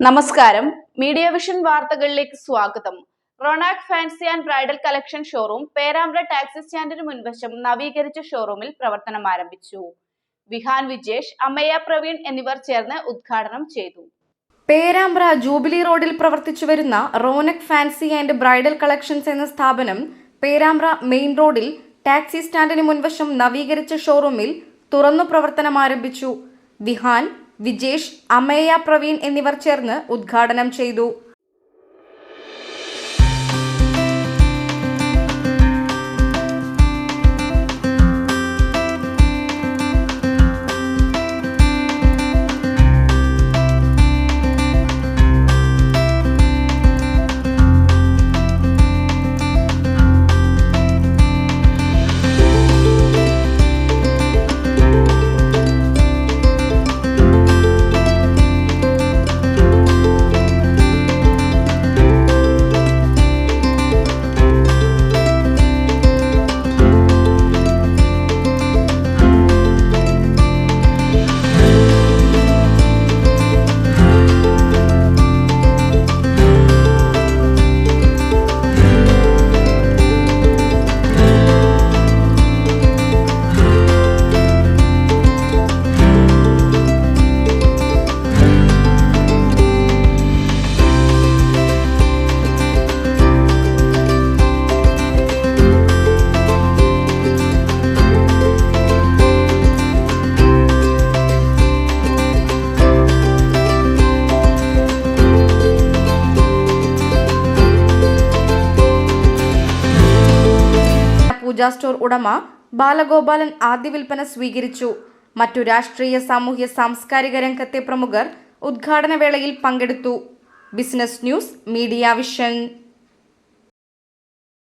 നമസ്കാരം, media vision വാർത്തകളിലേക്ക് സ്വാഗതം. Ronak fancy and bridal collection showroom Perambra taxi സ്റ്റാൻഡിന് മുൻവശം നവീകരിച്ച ഷോറൂമിൽ പ്രവർത്തനം ആരംഭിച്ചു. വിഹാൻ വിജേഷ്, അമ്മയ്യ പ്രവീൺ എന്നിവർ ചേർന്ന് ഉദ്ഘാടനം ചെയ്തു. പേരാമ്പ്ര ജൂബിലി റോഡിൽ പ്രവർത്തിച്ചു വരുന്ന Ronak fancy and bridal collections എന്ന സ്ഥാപനം പേരാമ്പ്ര മെയിൻ റോഡിൽ ടാക്സി സ്റ്റാൻഡിന് മുൻവശം നവീകരിച്ച ഷോറൂമിൽ തുറന്നു പ്രവർത്തനം ആരംഭിച്ചു. വിഹാൻ വിജേഷ്, അമ്മയ്യ പ്രവീൺ എന്നിവർ ചേർന്ന് ഉദ്ഘാടനം ചെയ്തു. പൂജ സ്റ്റോർ ഉടമ ബാലഗോപാലൻ ആദ്യ വിൽപ്പന സ്വീകരിച്ചു. മറ്റു രാഷ്ട്രീയ, സാമൂഹ്യ, സാംസ്കാരിക രംഗത്തെ പ്രമുഖർ ഉദ്ഘാടന വേളയിൽ പങ്കെടുത്തു. Business news, media vision.